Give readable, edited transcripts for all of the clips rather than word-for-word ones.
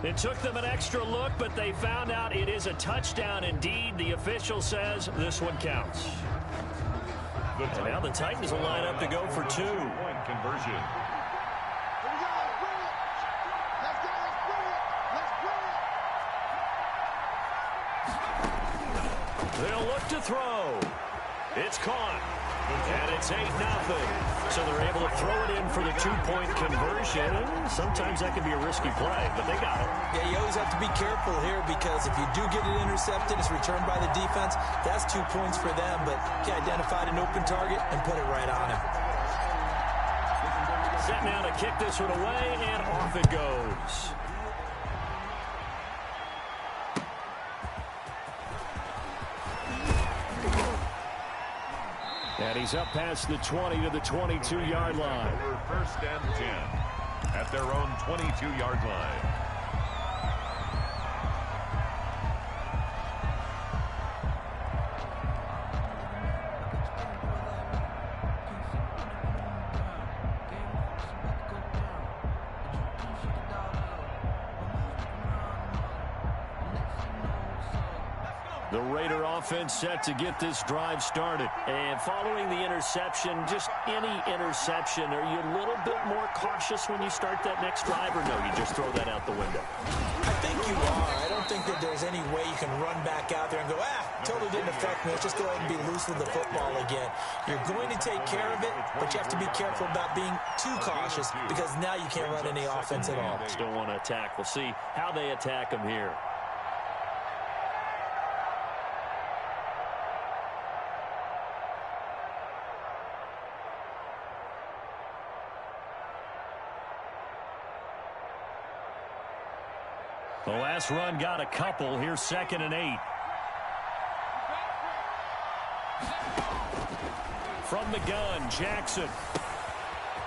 It took them an extra look, but they found out it is a touchdown indeed. The official says this one counts. And now the Titans will line up to go for two. Point conversion. They'll look to throw. It's caught. And it's 8-0. So they're able to throw it in for the two-point conversion. Sometimes that can be a risky play, but they got it. Yeah, you always have to be careful here because if you do get it intercepted, it's returned by the defense. That's 2 points for them, but he identified an open target and put it right on him. Set now to kick this one away, and off it goes. And he's up past the 20 to the 22-yard line. First and 10 at their own 22-yard line. The Raider offense set to get this drive started. And following the interception, just any interception, are you a little bit more cautious when you start that next drive, or no, you just throw that out the window? I think you are. I don't think that there's any way you can run back out there and go, totally didn't affect me. Let's just go ahead and be loose with the football again. You're going to take care of it, but you have to be careful about being too cautious because now you can't run any offense at all. Still want to attack. We'll see how they attack them here. The last run got a couple. Here's 2nd and 8. From the gun, Jackson.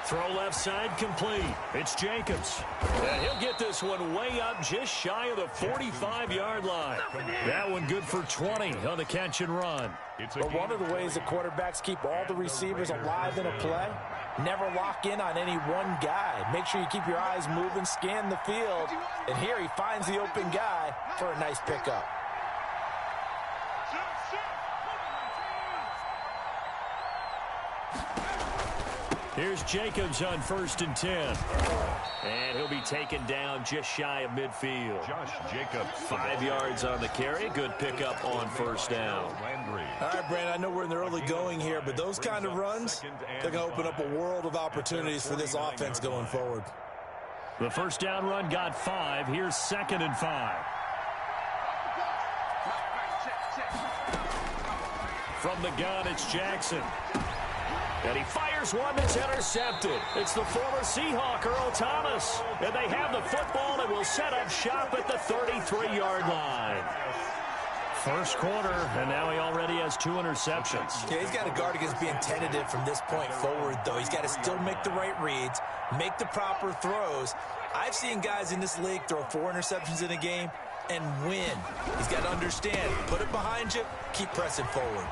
Throw left side complete. It's Jacobs. And he'll get this one way up just shy of the 45-yard line. That one good for 20 on the catch and run. But one of the ways the quarterbacks keep all the receivers alive in a play, never lock in on any one guy. Make sure you keep your eyes moving, scan the field. And here he finds the open guy for a nice pickup. Here's Jacobs on 1st and 10. And he'll be taken down just shy of midfield. Josh Jacobs. 5 yards on the carry. Good pickup on 1st down. All right, Brandon, I know we're in the early going here, but those kind of runs, they're going to open up a world of opportunities for this offense going forward. The 1st down run got 5. Here's 2nd and 5. From the gun, it's Jackson. And he fires one that's intercepted. It's the former Seahawk, Earl Thomas. And they have the football and will set up shop at the 33-yard line. First quarter, and now he already has 2 interceptions. Yeah, he's got to guard against being tentative from this point forward, though. He's got to still make the right reads, make the proper throws. I've seen guys in this league throw 4 interceptions in a game and win. He's got to understand, put it behind you, keep pressing forward.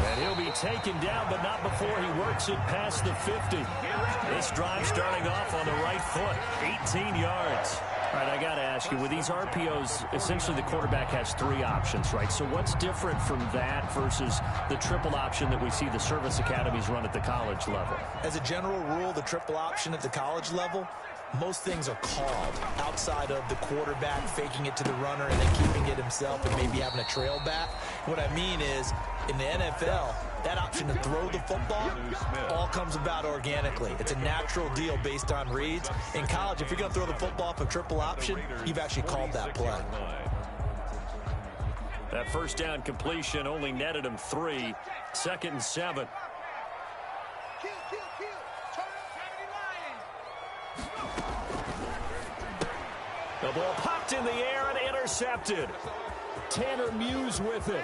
And he'll be taken down, but not before he works it past the 50. This drive starting off on the right foot, 18 yards. All right, I got to ask you, with these RPOs, essentially the quarterback has 3 options, right? So what's different from that versus the triple option that we see the service academies run at the college level? As a general rule, the triple option at the college level, most things are called outside of the quarterback faking it to the runner and then keeping it himself and maybe having a trail back. What I mean is, in the NFL, that option to throw the football all comes about organically. It's a natural deal based on reads. In college, if you're going to throw the football off a triple option, you've actually called that play. That 1st down completion only netted him 3. 2nd and 7. The ball popped in the air and intercepted. Tanner Muse with it.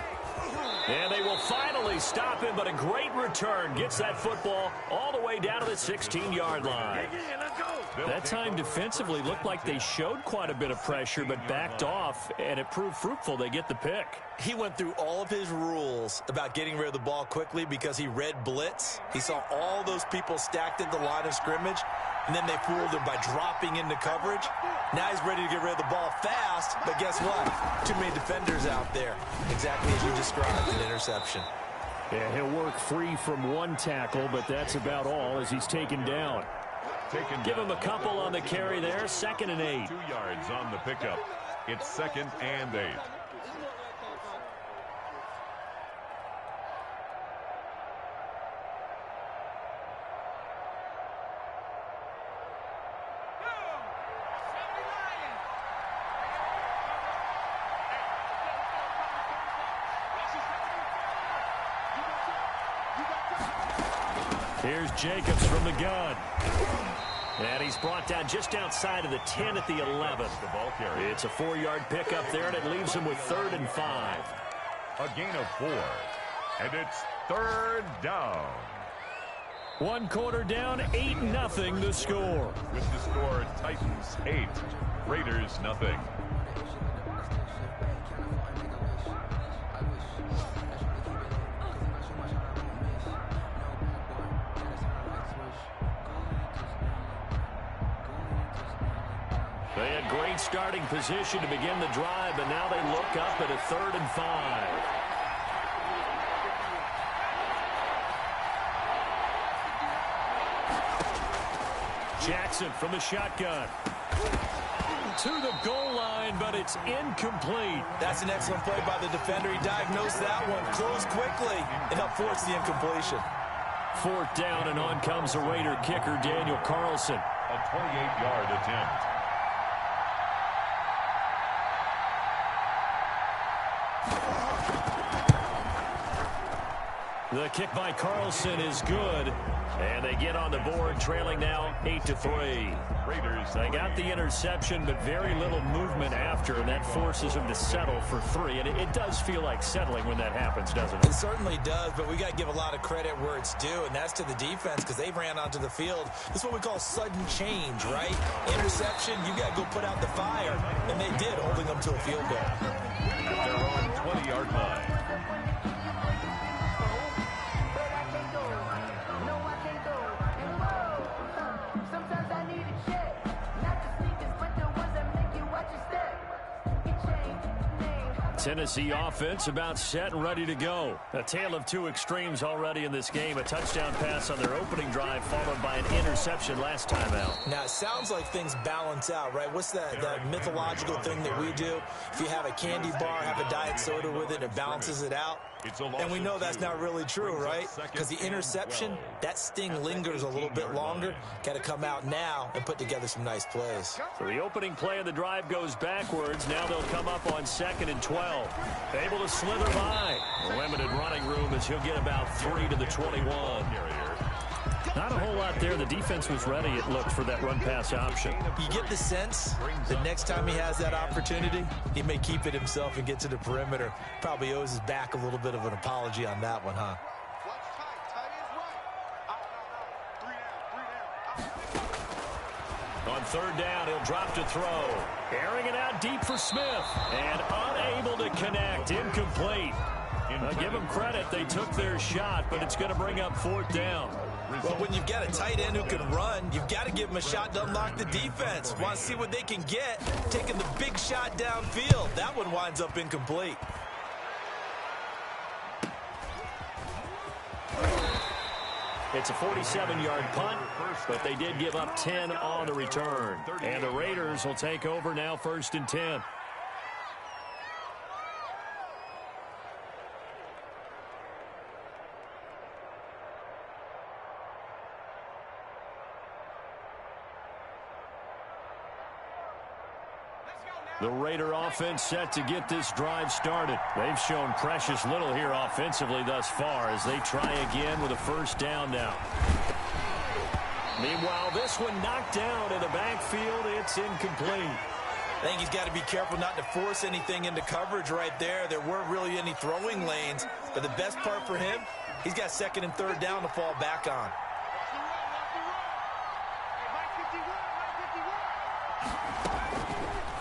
And they will finally stop him, but a great return gets that football all the way down to the 16-yard line. That time defensively looked like they showed quite a bit of pressure, but backed off, and it proved fruitful. They get the pick. He went through all of his rules about getting rid of the ball quickly because he read blitz. He saw all those people stacked at the line of scrimmage, and then they fooled him by dropping into coverage. Now he's ready to get rid of the ball fast, but guess what? Too many defenders out there. Exactly as you described, an interception. Yeah, he'll work free from one tackle, but that's about all as he's taken down. Give him a couple on the carry there, 2nd and 8. 2 yards on the pickup. It's 2nd and 8. Here's Jacobs from the gun. And he's brought down just outside of the 10 at the 11. The ball carry. It's a 4-yard pickup there, and it leaves him with 3rd and 5. A gain of 4. And it's 3rd down. 1 quarter down, 8-0 the score. With the score, Titans 8, Raiders nothing. They had great starting position to begin the drive, but now they look up at a 3rd and 5. Jackson from the shotgun. To the goal line, but it's incomplete. That's an excellent play by the defender. He diagnosed that one, closed quickly, and helped force the incompletion. 4th down, and on comes the Raider kicker, Daniel Carlson. A 28-yard attempt. The kick by Carlson is good, and they get on the board, trailing now 8-3. Raiders. They got the interception, but very little movement after, and that forces them to settle for 3. And it does feel like settling when that happens, doesn't it? It certainly does, but we got to give a lot of credit where it's due, and that's to the defense because they ran onto the field. This is what we call sudden change, right? Interception, you got to go put out the fire, and they did, holding them to a field goal. At their own 20-yard line. Tennessee offense about set and ready to go. A tale of 2 extremes already in this game. A touchdown pass on their opening drive followed by an interception last time out. Now, it sounds like things balance out, right? What's that mythological thing that we do? If you have a candy bar, have a diet soda with it, it balances it out. And we know that's not really true, right? Because the interception, that sting lingers a little bit longer. Got to come out now and put together some nice plays. So the opening play of the drive goes backwards. Now they'll come up on 2nd and 12. Able to slither by. Limited running room as he'll get about 3 to the 21. Not a whole lot there. The defense was ready, it looked, for that run-pass option. You get the sense that next time he has that opportunity, he may keep it himself and get to the perimeter. Probably owes his back a little bit of an apology on that one, huh? On 3rd down, he'll drop to throw. Airing it out deep for Smith. And unable to connect. Incomplete. Now, give them credit. They took their shot, but it's going to bring up 4th down. Well, when you've got a tight end who can run, you've got to give him a shot to unlock the defense. Want to see what they can get. Taking the big shot downfield. That one winds up incomplete. It's a 47-yard punt, but they did give up 10 on the return. And the Raiders will take over now, 1st and 10. The Raider offense set to get this drive started. They've shown precious little here offensively thus far as they try again with a 1st down now. Meanwhile, this one knocked down in the backfield. It's incomplete. I think he's got to be careful not to force anything into coverage right there. There weren't really any throwing lanes, but the best part for him, he's got 2nd and 3rd down to fall back on.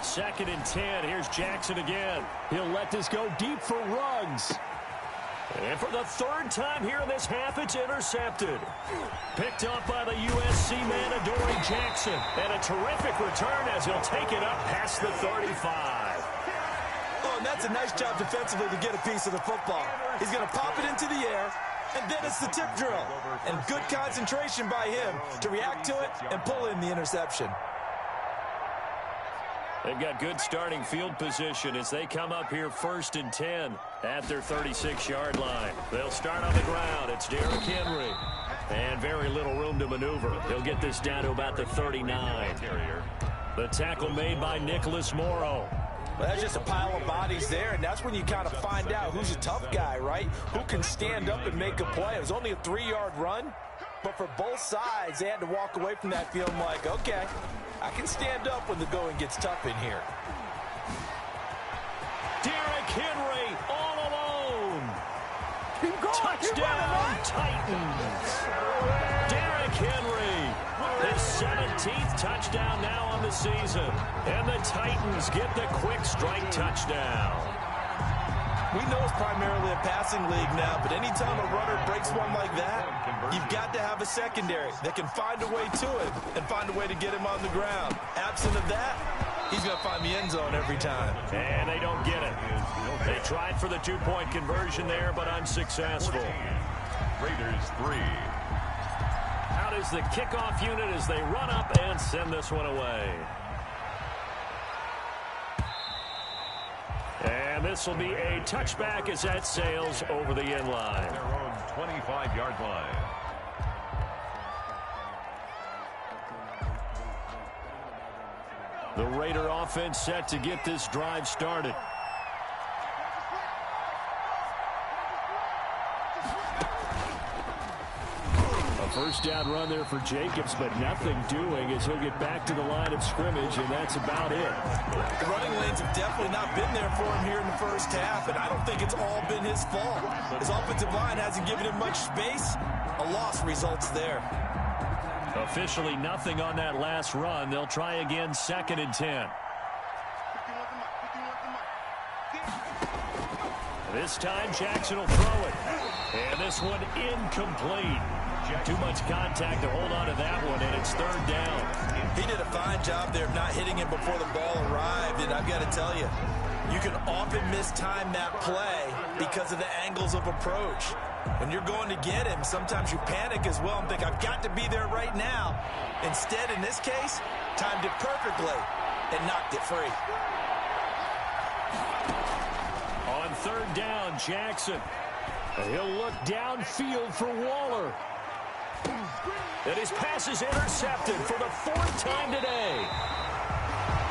Second and 10. Here's Jackson again. He'll let this go deep for Ruggs. And for the third time here in this half, it's intercepted. Picked up by the USC man, Adoree Jackson. And a terrific return as he'll take it up past the 35. Oh, and that's a nice job defensively to get a piece of the football. He's going to pop it into the air, and then it's the tip drill. And good concentration by him to react to it and pull in the interception. They've got good starting field position as they come up here 1st and 10 at their 36-yard line. They'll start on the ground. It's Derrick Henry. And very little room to maneuver. He'll get this down to about the 39. The tackle made by Nicholas Morrow. Well, that's just a pile of bodies there, and that's when you kind of find out who's a tough guy, right? Who can stand up and make a play. It was only a 3-yard run, but for both sides, they had to walk away from that feeling like, okay, I can stand up when the going gets tough in here. Derrick Henry all alone. Touchdown, Titans. Derrick Henry, his 17th touchdown now on the season. And the Titans get the quick strike touchdown. We know it's primarily a passing league now, but anytime a runner breaks one like that, you've got to have a secondary that can find a way to it and find a way to get him on the ground. Absent of that, he's going to find the end zone every time. And they don't get it. They tried for the 2-point conversion there, but unsuccessful. Raiders 3. Out is the kickoff unit as they run up and send this one away. And this will be a touchback as that sails over the end line. Their own 25-yard line. The Raider offense set to get this drive started. First down run there for Jacobs, but nothing doing as he'll get back to the line of scrimmage, and that's about it. The running lanes have definitely not been there for him here in the first half, and I don't think it's all been his fault. His offensive line hasn't given him much space. A loss results there. Officially nothing on that last run. They'll try again 2nd and 10. This time Jackson will throw it. And this one incomplete. Too much contact to hold on to that one, and it's 3rd down. He did a fine job there of not hitting him before the ball arrived, and I've got to tell you, you can often mistime that play because of the angles of approach. When you're going to get him, sometimes you panic as well and think, I've got to be there right now. Instead, in this case, timed it perfectly and knocked it free. On 3rd down, Jackson. He'll look downfield for Waller. And his pass is intercepted for the 4th time today.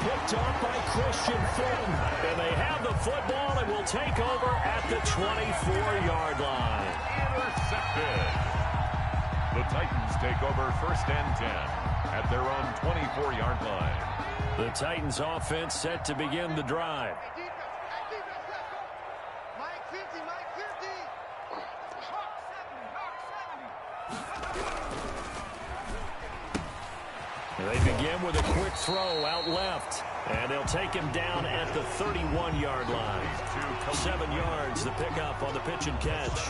Picked up by Christian Fulton. And they have the football and will take over at the 24-yard line. Intercepted. The Titans take over 1st and 10 at their own 24-yard line. The Titans offense set to begin the drive. They begin with a quick throw out left. And they'll take him down at the 31-yard line. 7 yards, the pickup on the pitch and catch.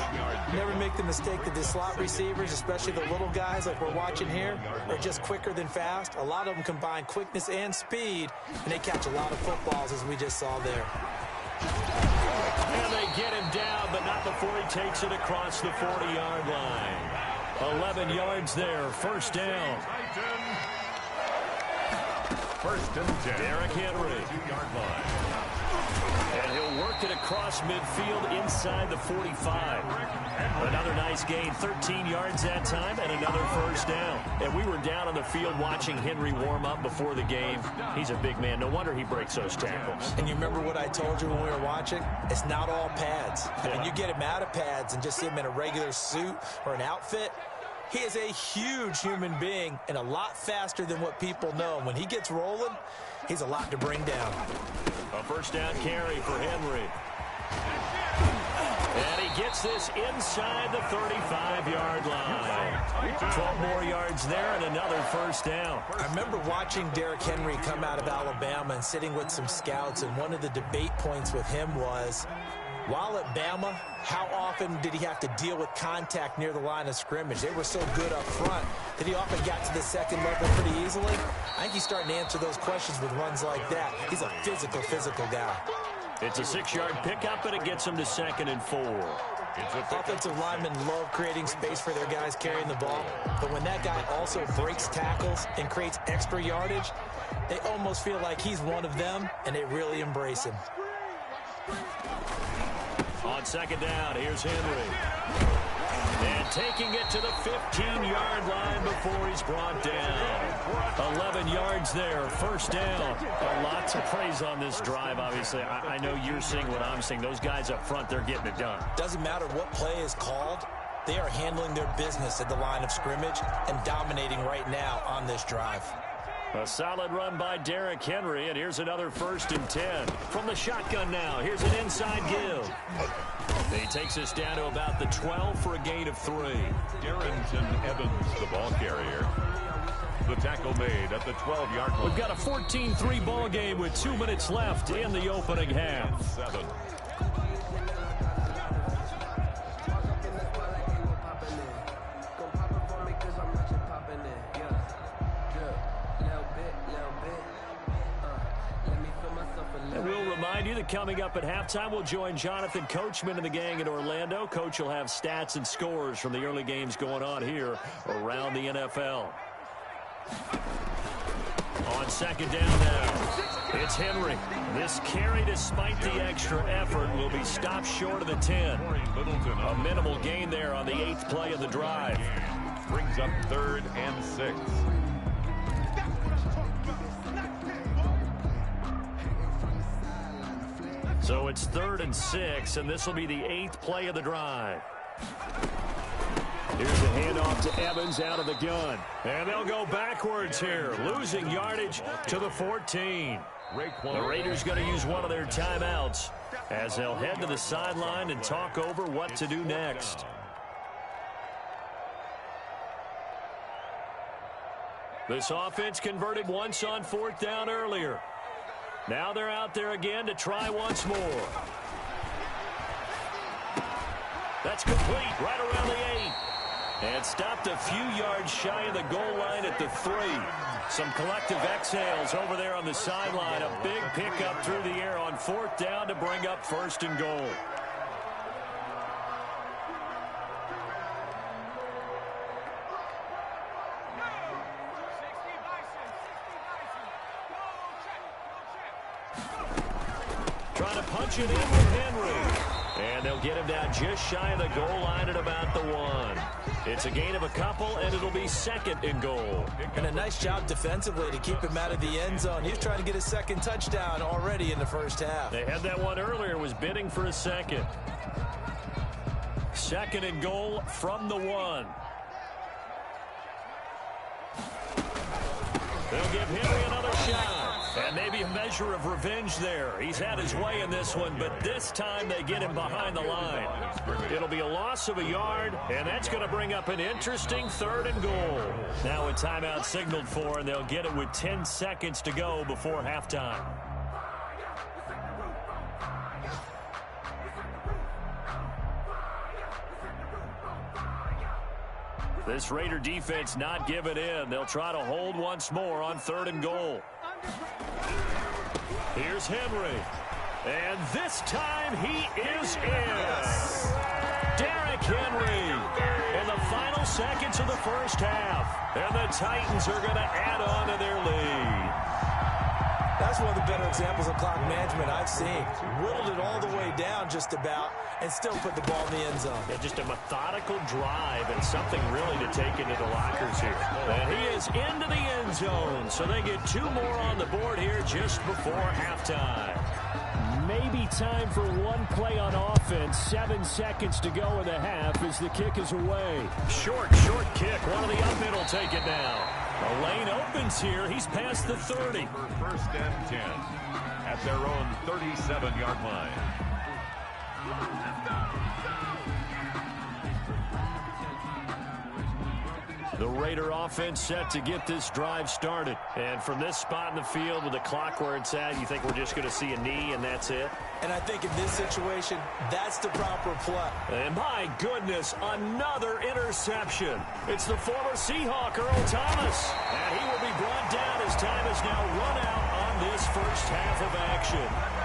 Never make the mistake that the slot receivers, especially the little guys like we're watching here, are just quicker than fast. A lot of them combine quickness and speed, and they catch a lot of footballs, as we just saw there. And they get him down, but not before he takes it across the 40-yard line. 11 yards there, 1st down. 1st and 10. Derrick Henry. 2-yard line. And he'll work it across midfield inside the 45. Another nice gain, 13 yards that time, and another 1st down. And we were down on the field watching Henry warm up before the game. He's a big man. No wonder he breaks those tackles. And you remember what I told you when we were watching? It's not all pads. I mean, you get him out of pads and just see him in a regular suit or an outfit. He is a huge human being and a lot faster than what people know. When he gets rolling, he's a lot to bring down. A 1st down carry for Henry. And he gets this inside the 35-yard line. 12 more yards there and another 1st down. I remember watching Derrick Henry come out of Alabama and sitting with some scouts, and one of the debate points with him was, While at Bama, how often did he have to deal with contact near the line of scrimmage? They were so good up front that he often got to the second level pretty easily. I think he's starting to answer those questions with runs like that. He's a physical guy. It's a 6-yard pickup, and it gets him to 2nd and 4. Offensive linemen love creating space for their guys carrying the ball, but when that guy also breaks tackles and creates extra yardage, they almost feel like he's one of them, and they really embrace him. On 2nd down, here's Henry. And taking it to the 15-yard line before he's brought down. 11 yards there, 1st down. Lots of praise on this drive, obviously. I know you're seeing what I'm seeing. Those guys up front, they're getting it done. Doesn't matter what play is called. They are handling their business at the line of scrimmage and dominating right now on this drive. A solid run by Derrick Henry, and here's another 1st and 10. From the shotgun now, here's an inside give. He takes us down to about the 12 for a gain of 3. Darrington Evans, the ball carrier. The tackle made at the 12-yard line. We've got a 14-3 ball game with 2 minutes left in the opening half. 7. Coming up at halftime, we'll join Jonathan Coachman and the gang in Orlando. Coach will have stats and scores from the early games going on here around the NFL. On 2nd down now, it's Henry. This carry, despite the extra effort, will be stopped short of the 10. A minimal gain there on the 8th play of the drive. Brings up 3rd and 6. So it's 3rd and 6, and this will be the 8th play of the drive. Here's a handoff to Evans out of the gun. And they'll go backwards here, losing yardage to the 14. The Raiders going to use one of their timeouts as they'll head to the sideline and talk over what to do next. This offense converted once on 4th down earlier. Now they're out there again to try once more. That's complete right around the 8. And stopped a few yards shy of the goal line at the 3. Some collective exhales over there on the sideline. A big pickup through the air on 4th down to bring up 1st and goal. Punch it in with Henry. And they'll get him down just shy of the goal line at about the 1. It's a gain of a couple, and it'll be 2nd and goal. And a nice job defensively to keep him out of the end zone. He was trying to get his 2nd touchdown already in the 1st half. They had that one earlier, was bidding for a 2nd. 2nd and goal from the 1. They'll give Henry another shot. And maybe a measure of revenge there. He's had his way in this one, but this time they get him behind the line. It'll be a loss of a yard, and that's going to bring up an interesting 3rd and goal. Now a timeout signaled for, and they'll get it with 10 seconds to go before halftime. This Raider defense not giving in. They'll try to hold once more on 3rd and goal. Here's Henry. And this time he is in. Derrick Henry in the final seconds of the 1st half. And the Titans are going to add on to their lead. That's one of the better examples of clock management I've seen. Whittled it all the way down just about and still put the ball in the end zone. Yeah, just a methodical drive and something really to take into the lockers here. And he is into the end zone, so they get 2 more on the board here just before halftime. Maybe time for one play on offense. 7 seconds to go in the half as the kick is away. Short kick. One of the up men will take it now. A lane opens here. He's past the 30. 1st and 10 at their own 37-yard line. The Raider offense set to get this drive started. And from this spot in the field with the clock where it's at, you think we're just going to see a knee and that's it? And I think in this situation, that's the proper play. And my goodness, another interception. It's the former Seahawk, Earl Thomas. And he will be brought down as time is now run out on this first half of action.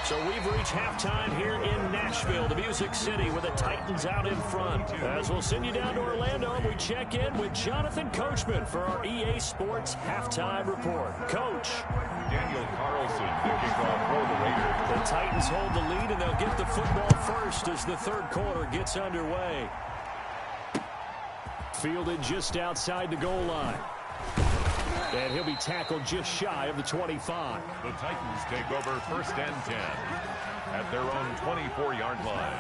So we've reached halftime here in Nashville, the Music City, with the Titans out in front. As we'll send you down to Orlando, and we check in with Jonathan Coachman for our EA Sports Halftime Report. Coach. Daniel Carlson, the kickoff for the Raiders. The Titans hold the lead, and they'll get the football first as the third quarter gets underway. Fielded just outside the goal line. And he'll be tackled just shy of the 25. The Titans take over first and 10 at their own 24-yard line.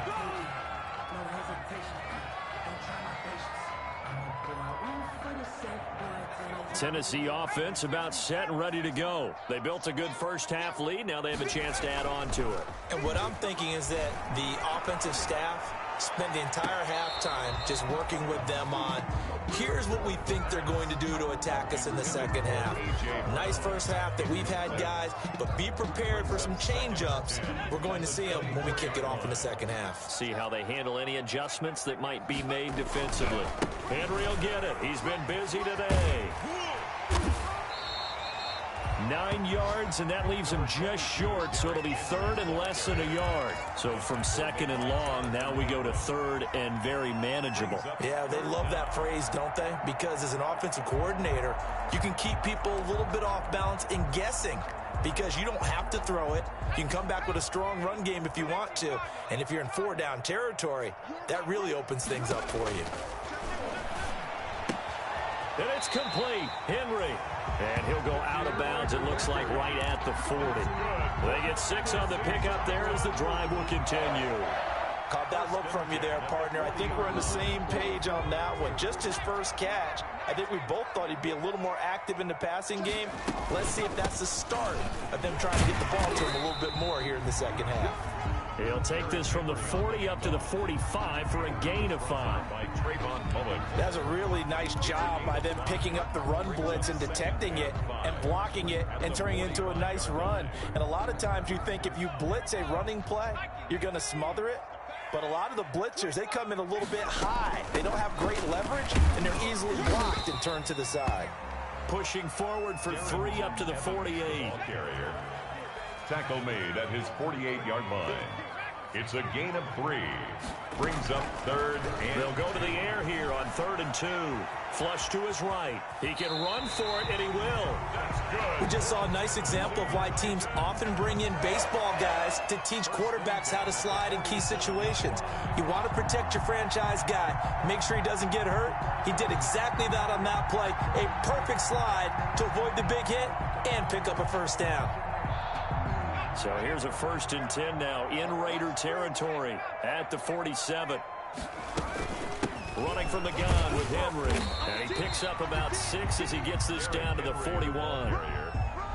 Tennessee offense about set and ready to go. They built a good first half lead. Now they have a chance to add on to it. And what I'm thinking is that the offensive staff spent the entire halftime just working with them on, here's what we think they're going to do to attack us in the second half. Nice first half that we've had, guys, but be prepared for some change-ups. We're going to see them when we kick it off in the second half. See how they handle any adjustments that might be made defensively. Henry will get it. He's been busy today. 9 yards, and that leaves him just short, so it'll be third and less than a yard. So from second and long, now we go to third and very manageable. Yeah, they love that phrase, don't they? Because as an offensive coordinator, you can keep people a little bit off balance and guessing because you don't have to throw it. You can come back with a strong run game if you want to. And if you're in 4-down territory, that really opens things up for you. And it's complete. Henry. And he'll go out of bounds, it looks like, right at the 40. They get 6 on the pickup there as the drive will continue. Caught that look from you there, partner. I think we're on the same page on that one. Just his first catch. I think we both thought he'd be a little more active in the passing game. Let's see if that's the start of them trying to get the ball to him a little bit more here in the second half. He'll take this from the 40 up to the 45 for a gain of 5. By Trayvon Mullen. That's a really nice job by them picking up the run blitz and detecting it and blocking it and turning it into a nice run. And a lot of times you think if you blitz a running play, you're going to smother it. But a lot of the blitzers, they come in a little bit high. They don't have great leverage, and they're easily blocked and turned to the side. Pushing forward for 3 up to the 48. Carrier. Tackle made at his 48-yard line. It's a gain of 3. Brings up third and... They'll go to the air here on 3rd and 2. Flush to his right. He can run for it, and he will. That's good. We just saw a nice example of why teams often bring in baseball guys to teach quarterbacks how to slide in key situations. You want to protect your franchise guy. Make sure he doesn't get hurt. He did exactly that on that play. A perfect slide to avoid the big hit and pick up a first down. So here's a 1st and 10 now in Raider territory at the 47. Running from the gun with Henry. And he picks up about 6 as he gets this down to the 41.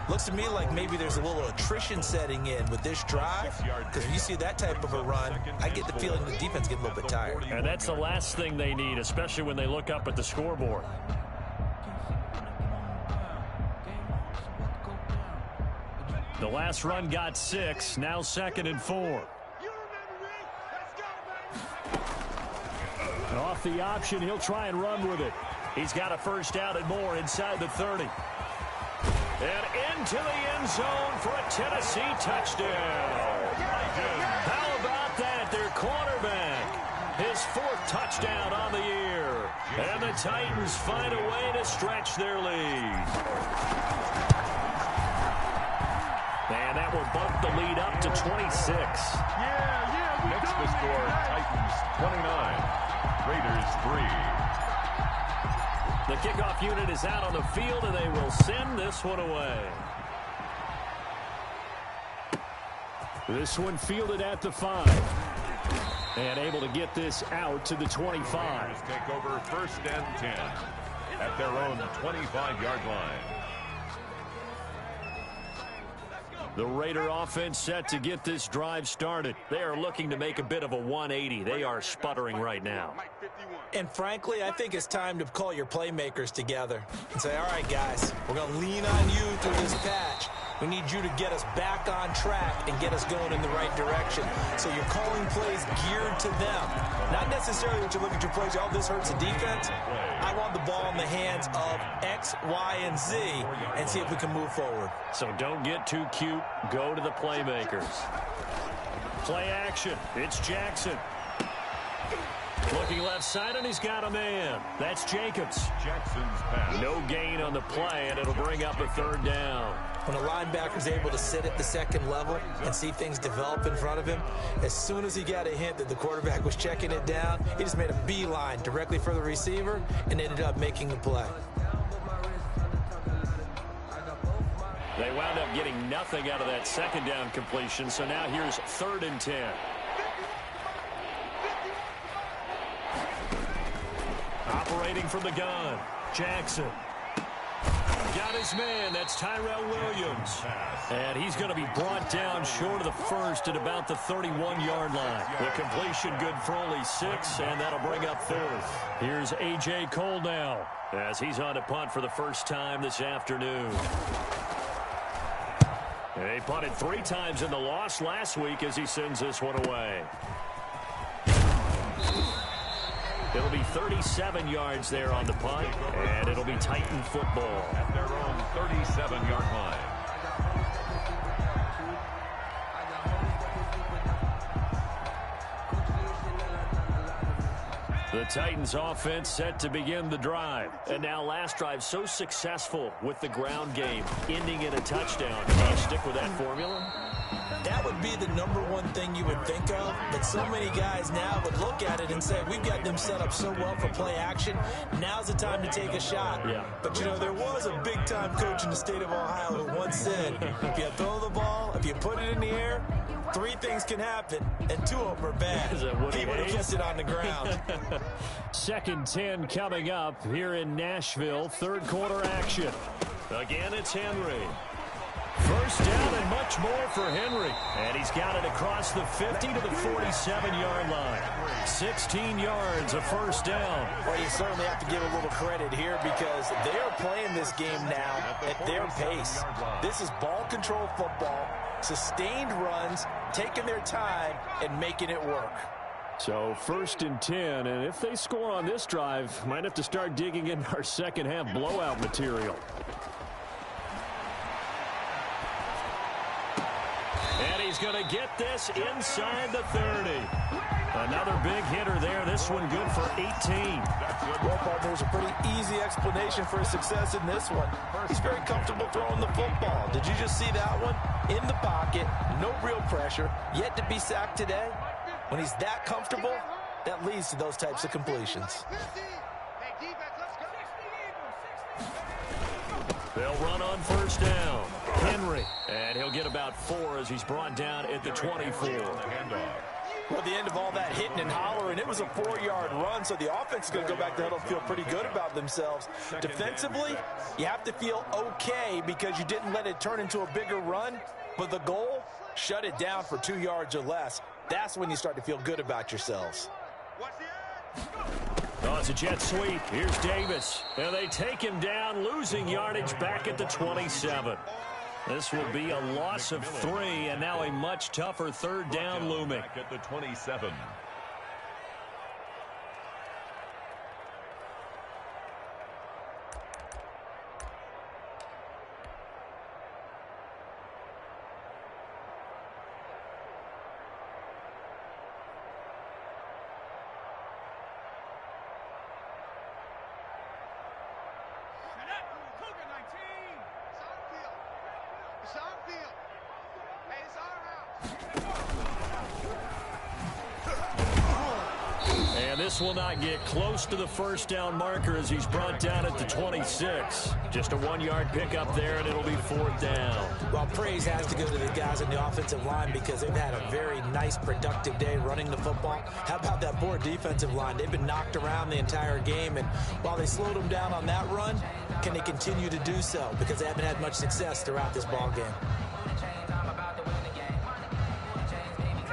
Looks to me like maybe there's a little attrition setting in with this drive. Because when you see that type of a run, I get the feeling the defense gets a little bit tired. And that's the last thing they need, especially when they look up at the scoreboard. The last run got 6, now 2nd and 4. And off the option, he'll try and run with it. He's got a first down and more inside the 30. And into the end zone for a Tennessee touchdown. How about that? Their quarterback. His 4th touchdown on the year. And the Titans find a way to stretch their lead. And that will bump the lead up to 26. Next the score, Titans 29, Raiders 3. The kickoff unit is out on the field, and they will send this one away. This one fielded at the 5. And able to get this out to the 25. Raiders take over 1st and 10 at their own 25-yard line. The Raider offense set to get this drive started. They are looking to make a bit of a 180. They are sputtering right now. And frankly, I think it's time to call your playmakers together and say, all right, guys, we're going to lean on you through this patch. We need you to get us back on track and get us going in the right direction. So you're calling plays geared to them. Not necessarily when you look at your plays, oh, this hurts the defense. I want the ball in the hands of X, Y, and Z and see if we can move forward. So don't get too cute. Go to the playmakers. Play action. It's Jackson. Looking left side, and he's got a man. That's Jacobs. Jackson's pass. No gain on the play, and it'll bring up a third down. When a linebacker's able to sit at the second level and see things develop in front of him, as soon as he got a hint that the quarterback was checking it down, he just made a beeline directly for the receiver and ended up making the play. They wound up getting nothing out of that second down completion, so now here's 3rd and 10. Operating from the gun, Jackson. Got his man, that's Tyrell Williams. And he's going to be brought down short of the first at about the 31-yard line. The completion good for only 6, and that'll bring up 4th. Here's A.J. Cole now, as he's on to punt for the first time this afternoon. They punted 3 times in the loss last week as he sends this one away. It'll be 37 yards there on the punt, and it'll be Titan football. At their own 37-yard line. The Titans offense set to begin the drive. And now last drive so successful with the ground game, ending in a touchdown. Can you stick with that formula? That would be the #1 thing you would think of, but so many guys now would look at it and say, we've got them set up so well for play action, now's the time to take a shot. Yeah. But, you know, there was a big-time coach in the state of Ohio who once said, if you throw the ball, if you put it in the air, 3 things can happen, and 2 of them are bad. He would have kept it on the ground. 2nd 10 coming up here in Nashville. 3rd quarter action. Again, it's Henry. First down and much more for Henry. And he's got it across the 50 to the 47-yard line. 16 yards, a first down. Well, you certainly have to give a little credit here because they are playing this game now at their pace. This is ball control football, sustained runs, taking their time, and making it work. So 1st and 10, and if they score on this drive, might have to start digging into our second half blowout material. And he's going to get this inside the 30. Another big hitter there. This one good for 18. Well, partner, there's a pretty easy explanation for his success in this one. He's very comfortable throwing the football. Did you just see that one? In the pocket, no real pressure, yet to be sacked today. When he's that comfortable, that leads to those types of completions. They'll run on first down. Henry. And he'll get about 4 as he's brought down at the 24. Well, at the end of all that hitting and hollering, it was a 4-yard run, so the offense is going to go back to huddle and feel pretty good about themselves. Defensively, you have to feel okay because you didn't let it turn into a bigger run, but the goal, shut it down for 2 yards or less. That's when you start to feel good about yourselves. Oh, it's a jet sweep. Here's Davis. And they take him down, losing yardage back at the 27. This will be a loss of 3, and now a much tougher 3rd down looming. Back at the 27. This will not get close to the first down marker as he's brought down at the 26. Just a 1-yard pickup there, and it'll be 4th down. Well, praise has to go to the guys on the offensive line because they've had a very nice, productive day running the football. How about that poor defensive line? They've been knocked around the entire game, and while they slowed them down on that run, can they continue to do so? Because they haven't had much success throughout this ball game.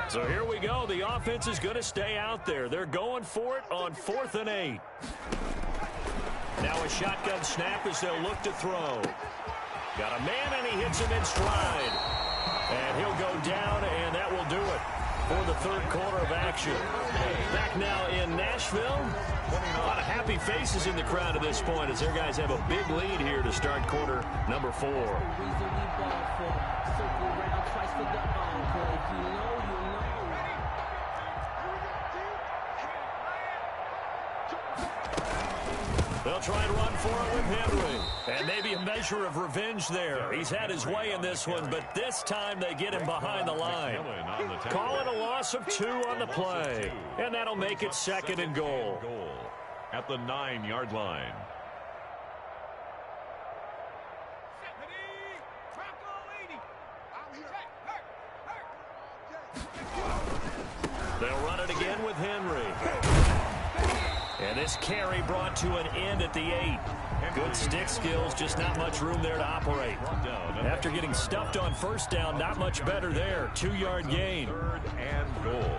So here we go. The offense is going to stay out there. They're going for it on 4th and 8. Now a shotgun snap as they'll look to throw. Got a man, and he hits him in stride. And he'll go down, and that will do it for the third quarter of action. Back now in Nashville. A lot of happy faces in the crowd at this point as their guys have a big lead here to start quarter number 4. They'll try and run for it with Henry. And maybe a measure of revenge there. He's had his way in this one, but this time they get him behind the line. Call it a loss of 2 on the play. And that'll make it 2nd and goal. At the 9-yard line. They'll run it again with Henry. And this carry brought to an end at the 8. Good stick skills, just not much room there to operate. After getting stuffed on first down, not much better there. 2-yard gain. 3rd and goal.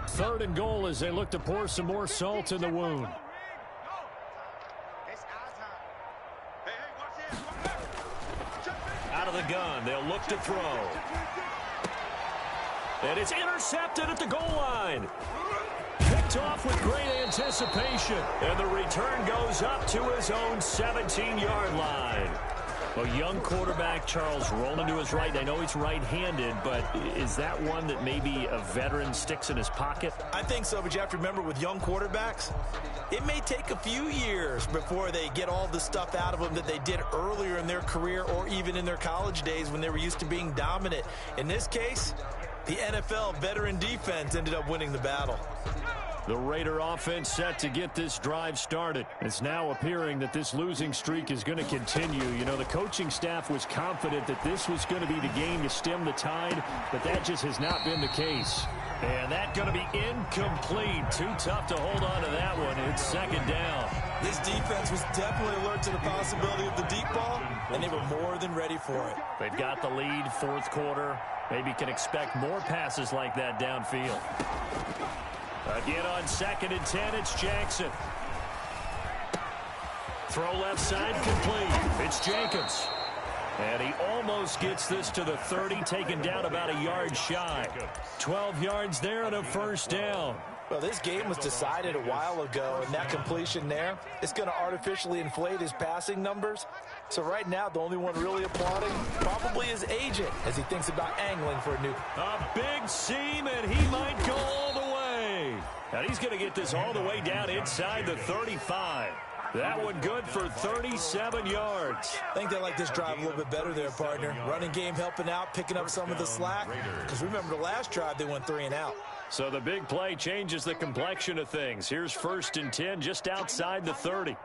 3rd and goal as they look to pour some more salt in the wound. Out of the gun, they'll look to throw. And it's intercepted at the goal line. Picked off with great anticipation. And the return goes up to his own 17-yard line. A young quarterback, Charles, rolling to his right. I know he's right-handed, but is that one that maybe a veteran sticks in his pocket? I think so, but you have to remember with young quarterbacks, it may take a few years before they get all the stuff out of them that they did earlier in their career or even in their college days when they were used to being dominant. In this case, the NFL veteran defense ended up winning the battle. The Raider offense set to get this drive started. It's now appearing that this losing streak is going to continue. You know, the coaching staff was confident that this was going to be the game to stem the tide, but that just has not been the case. And that's going to be incomplete. Too tough to hold on to that one. It's 2nd down. This defense was definitely alert to the possibility of the deep ball, and they were more than ready for it. They've got the lead, 4th quarter. Maybe can expect more passes like that downfield. Again on 2nd and 10, it's Jackson. Throw left side complete. It's Jacobs. And he almost gets this to the 30, taken down about a yard shy. 12 yards there and a 1st down. Well, this game was decided a while ago, and that completion there is going to artificially inflate his passing numbers. So right now, the only one really applauding probably his agent as he thinks about angling for a new. A big seam, and he might go all the way. And he's going to get this all the way down inside the 35. That one good for 37 yards. I think they like this drive a little bit better there, partner. Running game helping out, picking up some of the slack. Because remember the last drive, they went 3 and out. So the big play changes the complexion of things. Here's 1st and 10 just outside the 30.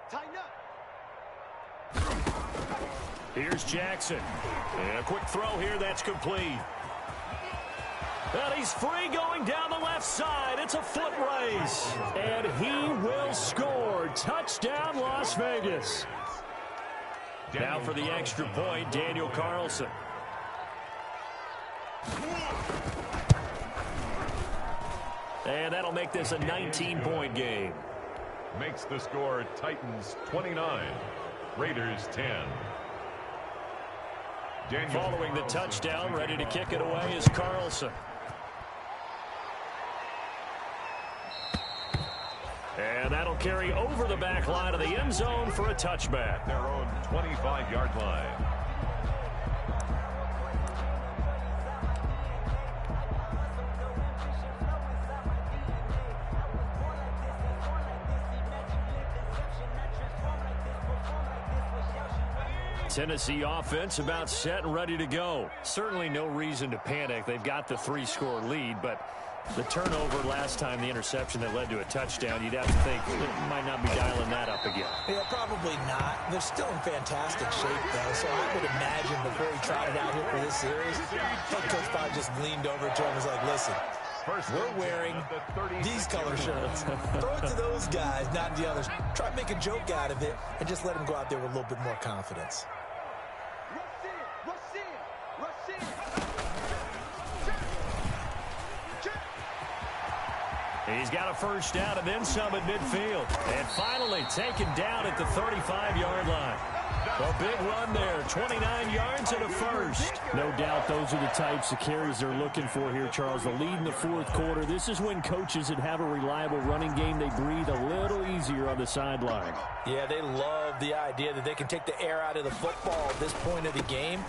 Here's Jackson. And a quick throw here that's complete. And he's free going down the left side. It's a foot race. And he will score. Touchdown, Las Vegas. Now for the extra point, Daniel Carlson. And that'll make this a 19-point game. Makes the score Titans 29, Raiders 10. Following the touchdown, ready to kick it away is Carlson. And that'll carry over the back line of the end zone for a touchback. Their own 25-yard line. Tennessee offense about set and ready to go. Certainly no reason to panic. They've got the 3-score lead, but the turnover last time, the interception that led to a touchdown, you'd have to think they might not be dialing that up again. Yeah, probably not. They're still in fantastic shape, though, so I would imagine before he tried it out here for this series, head coach probably just leaned over to him and was like, listen, we're wearing these color shirts. Throw it to those guys, not the others. Try to make a joke out of it and just let them go out there with a little bit more confidence. He's got a first down and then some at midfield. And finally taken down at the 35-yard line. A big run there, 29 yards and a first. No doubt those are the types of carries they're looking for here, Charles. The lead in the fourth quarter. This is when coaches that have a reliable running game, they breathe a little easier on the sideline. Yeah, they love the idea that they can take the air out of the football at this point of the game.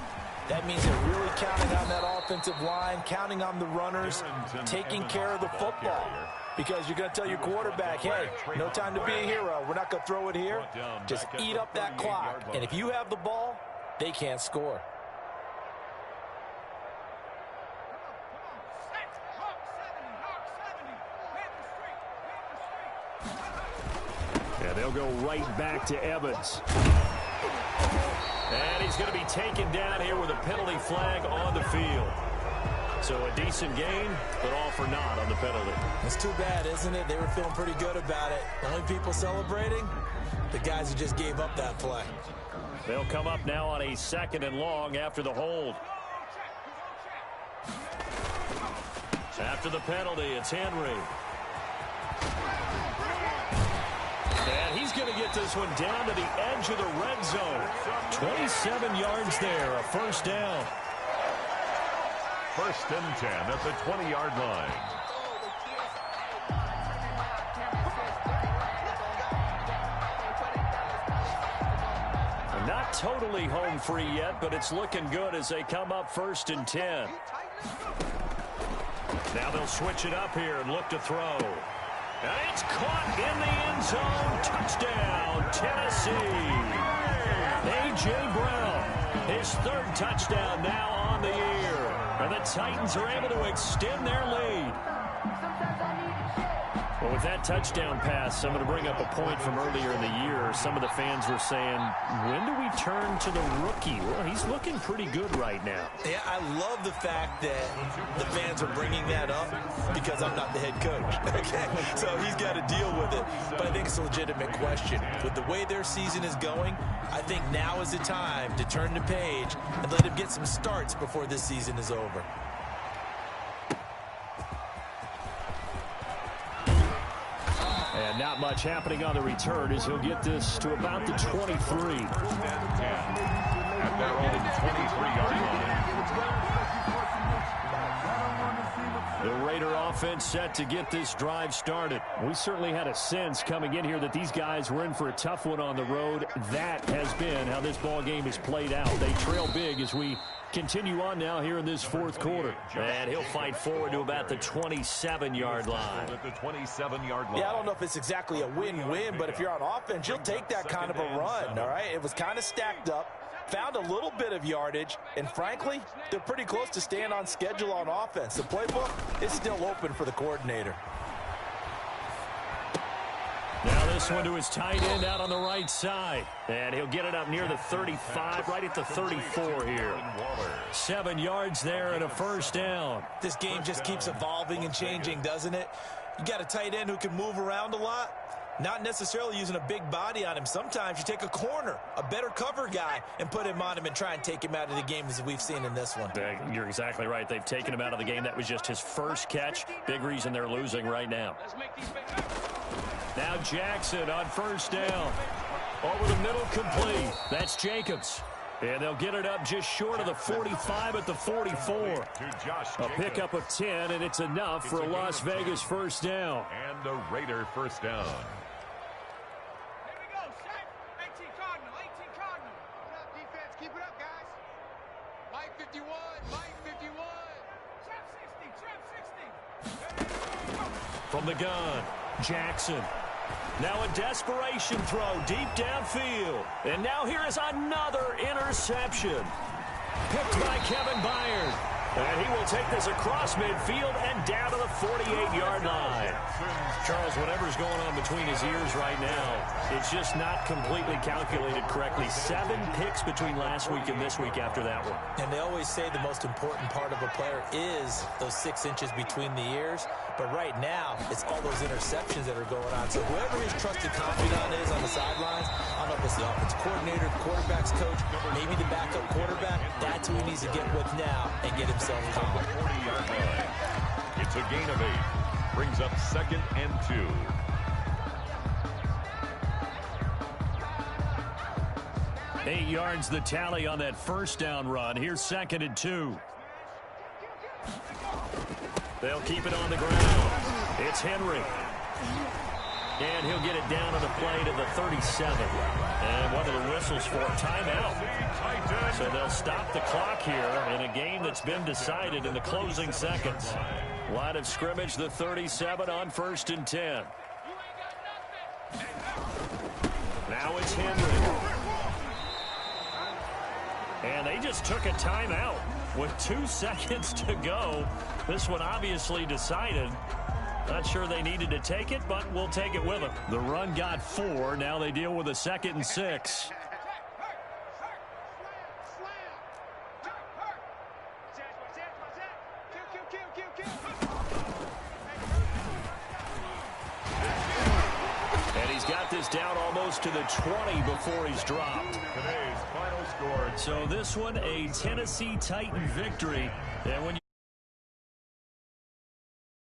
That means they're really counting on that offensive line, counting on the runners, taking care of the football. Because you're going to tell your quarterback, hey, no time to be a hero. We're not going to throw it here. Just eat up that clock. And if you have the ball, they can't score. Yeah, they'll go right back to Evans. And he's going to be taken down here with a penalty flag on the field. So a decent gain, but all for naught on the penalty. It's too bad, isn't it? They were feeling pretty good about it. The only people celebrating, the guys who just gave up that play. They'll come up now on a 2nd and long after the hold. After the penalty, it's Henry. And he's going to get this one down to the edge of the red zone. 27 yards there, a first down. 1st and 10 at the 20-yard line. Not totally home free yet, but it's looking good as they come up 1st and 10. Now they'll switch it up here and look to throw. And it's caught in the end zone. Touchdown, Tennessee. A.J. Brown, his 3rd touchdown now on the year. And the Titans are able to extend their lead. Well, with that touchdown pass, I'm going to bring up a point from earlier in the year. Some of the fans were saying, when do we turn to the rookie? Well, he's looking pretty good right now. Yeah, I love the fact that the fans are bringing that up because I'm not the head coach. Okay, so he's got to deal with it. But I think it's a legitimate question. With the way their season is going, I think now is the time to turn the page and let him get some starts before this season is over. And not much happening on the return as he'll get this to about the 23. 1st and 10 at their own 23-yard line. The Raider offense set to get this drive started. We certainly had a sense coming in here that these guys were in for a tough one on the road. That has been how this ball game has played out. They trail big as we continue on now here in this 4th quarter. And he'll fight forward to about the 27-yard line. At the 27-yard line. Yeah, I don't know if it's exactly a win-win, but if you're on offense, you'll take that kind of a run, all right? It was kind of stacked up, found a little bit of yardage, and frankly, they're pretty close to staying on schedule on offense. The playbook is still open for the coordinator. Now this one to his tight end out on the right side. And he'll get it up near the 35, right at the 34 here. 7 yards there and a first down. This game just keeps evolving and changing, doesn't it? You got a tight end who can move around a lot. Not necessarily using a big body on him. Sometimes you take a corner, a better cover guy, and put him on him and try and take him out of the game as we've seen in this one. You're exactly right. They've taken him out of the game. That was just his first catch. Big reason they're losing right now. Now Jackson on first down. Over the middle, complete. That's Jacobs. And they'll get it up just short of the 45 at the 44. A pickup of 10, and it's enough for a Las Vegas first down. And a Raider first down. From the gun, Jackson. Now a desperation throw deep downfield. And now here is another interception. Picked by Kevin Byard. And he will take this across midfield and down to the 48-yard line. Charles, whatever's going on between his ears right now, it's just not completely calculated correctly. 7 picks between last week and this week after that one. And they always say the most important part of a player is those 6 inches between the ears. But right now, it's all those interceptions that are going on. So whoever his trusted confidant is on the sidelines, I don't know if it's the offensive coordinator, the quarterback's coach, maybe the backup quarterback, that's who he needs to get with now and get himself calm. It's a gain of 8. brings up 2nd and 2. Eight yards the tally on that first down run. Here's 2nd and 2. They'll keep it on the ground. It's Henry. And he'll get it down on the play to the 37. And one of the whistles for a timeout. So they'll stop the clock here in a game that's been decided in the closing seconds. Line of scrimmage, the 37 on 1st and 10. Now it's Henry. And they just took a timeout with 2 seconds to go. This one obviously decided. Not sure they needed to take it, but we'll take it with them. The run got 4. Now they deal with a 2nd and 6. And he's got this down almost to the 20 before he's dropped. Today's final score. So this one, a Tennessee Titan victory. And when you